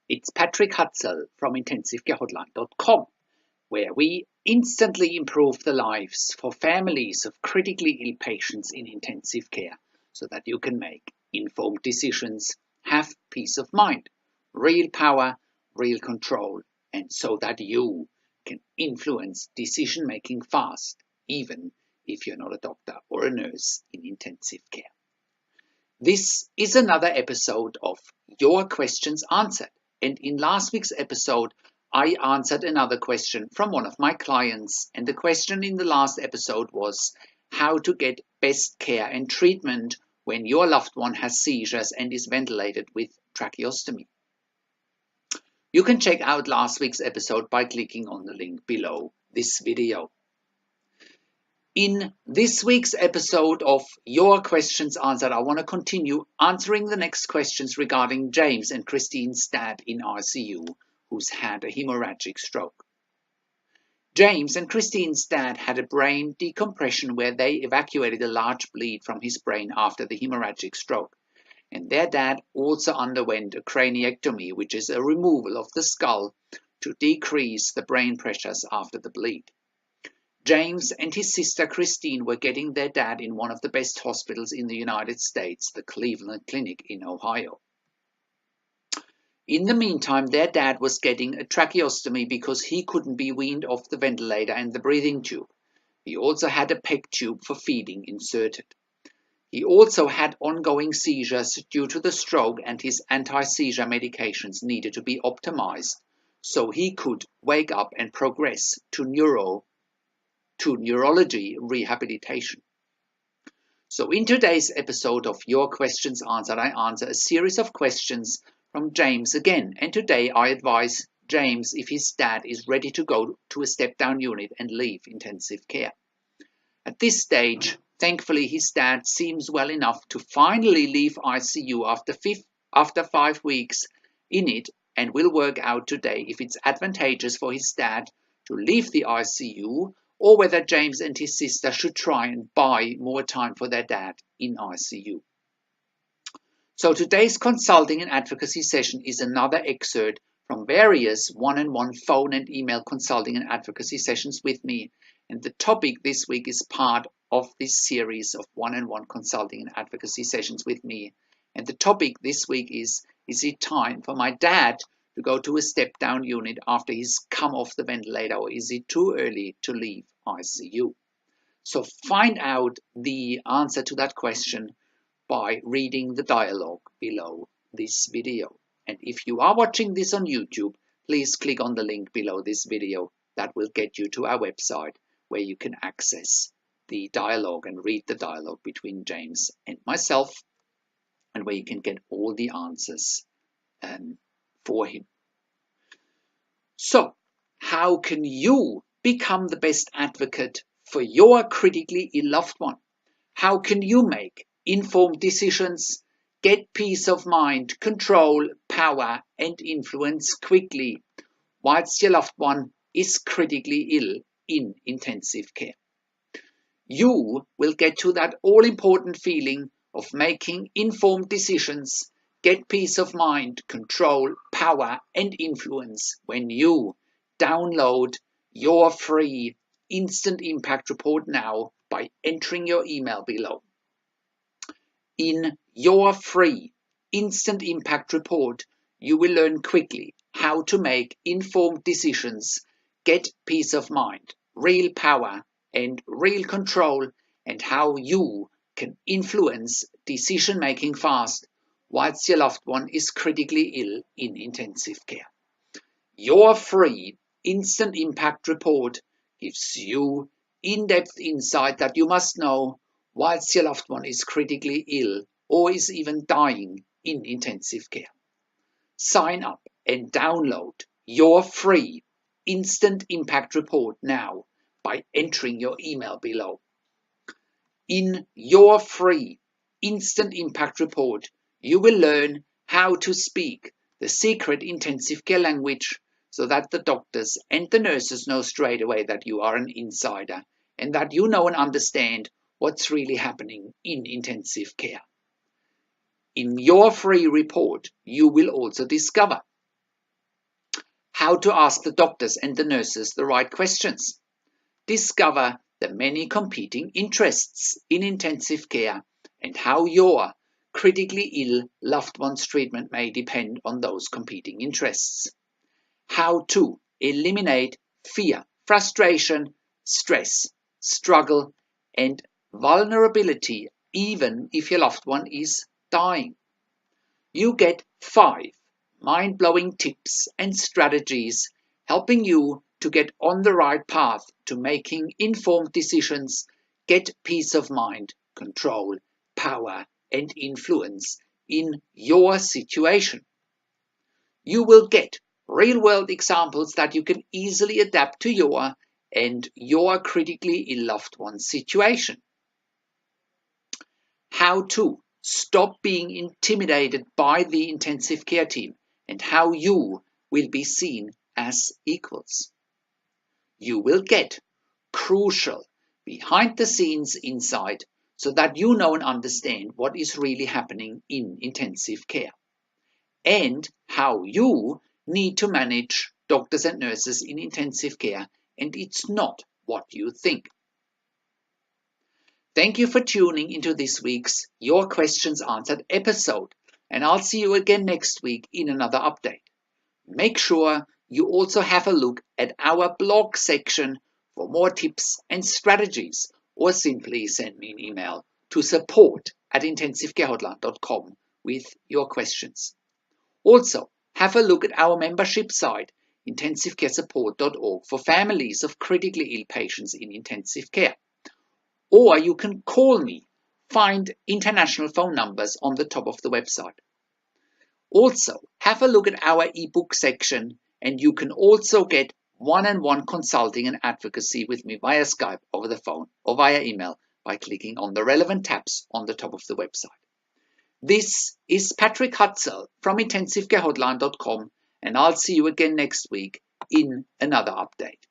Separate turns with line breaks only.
It's Patrick Hutzel from IntensiveCareHotline.com, where we instantly improve the lives for families of critically ill patients in intensive care so that you can make informed decisions, have peace of mind, real power, real control, and so that you can influence decision making fast, even if you're not a doctor or a nurse in intensive care. This is another episode of Your Questions Answered. And in last week's episode, I answered another question from one of my clients. And the question in the last episode was how to get best care and treatment when your loved one has seizures and is ventilated with tracheostomy. You can check out last week's episode by clicking on the link below this video. In this week's episode of Your Questions Answered, I want to continue answering the next questions regarding James and Christine's dad in ICU, who's had a hemorrhagic stroke. James and Christine's dad had a brain decompression where they evacuated a large bleed from his brain after the hemorrhagic stroke. And their dad also underwent a craniectomy, which is a removal of the skull to decrease the brain pressures after the bleed. James and his sister Christine were getting their dad in one of the best hospitals in the United States, the Cleveland Clinic in Ohio. In the meantime, their dad was getting a tracheostomy because he couldn't be weaned off the ventilator and the breathing tube. He also had a PEG tube for feeding inserted. He also had ongoing seizures due to the stroke, and his anti-seizure medications needed to be optimized so he could wake up and progress to neurology rehabilitation. So in today's episode of Your Questions Answered, I answer a series of questions from James again. And today I advise James if his dad is ready to go to a step-down unit and leave intensive care. At this stage, thankfully, his dad seems well enough to finally leave ICU after 5 weeks in it, and will work out today if it's advantageous for his dad to leave the ICU or whether James and his sister should try and buy more time for their dad in ICU. So today's consulting and advocacy session is another excerpt from various one-on-one phone and email consulting and advocacy sessions with me. And the topic this week is part of this series of one-on-one consulting and advocacy sessions with me. And the topic this week is it time for my dad to go to a step-down unit after he's come off the ventilator, or is it too early to leave ICU? So find out the answer to that question by reading the dialogue below this video. And if you are watching this on YouTube, please click on the link below this video. That will get you to our website where you can access the dialogue and read the dialogue between James and myself, and where you can get all the answers for him. So, how can you become the best advocate for your critically ill loved one? How can you make informed decisions, get peace of mind, control, power, and influence quickly whilst your loved one is critically ill in intensive care? You will get to that all-important feeling of making informed decisions, get peace of mind, control, power, and influence when you download your free Instant Impact Report now by entering your email below. In your free Instant Impact Report, you will learn quickly how to make informed decisions, get peace of mind, real power, and real control, and how you can influence decision making fast whilst your loved one is critically ill in intensive care. Your free Instant Impact Report gives you in-depth insight that you must know whilst your loved one is critically ill or is even dying in intensive care. Sign up and download your free Instant Impact Report now by entering your email below. In your free Instant Impact Report, you will learn how to speak the secret intensive care language so that the doctors and the nurses know straight away that you are an insider and that you know and understand what's really happening in intensive care. In your free report, you will also discover how to ask the doctors and the nurses the right questions, discover the many competing interests in intensive care and how your critically ill loved one's treatment may depend on those competing interests, how to eliminate fear, frustration, stress, struggle, and vulnerability even if your loved one is dying. You get 5 mind-blowing tips and strategies helping you to get on the right path to making informed decisions, get peace of mind, control, power, and influence in your situation. You will get real-world examples that you can easily adapt to your and your critically ill loved one's situation. How to stop being intimidated by the intensive care team and how you will be seen as equals. You will get crucial behind the scenes insight so that you know and understand what is really happening in intensive care and how you need to manage doctors and nurses in intensive care, and it's not what you think. Thank you for tuning into this week's Your Questions Answered episode, and I'll see you again next week in another update. Make sure you also have a look at our blog section for more tips and strategies, or simply send me an email to support@intensivecarehotline.com with your questions. Also, have a look at our membership site, intensivecaresupport.org, for families of critically ill patients in intensive care. Or you can call me. Find international phone numbers on the top of the website. Also, have a look at our ebook section, and you can also get one-on-one consulting and advocacy with me via Skype, over the phone, or via email by clicking on the relevant tabs on the top of the website. This is Patrick Hutzel from intensivecarehotline.com, and I'll see you again next week in another update.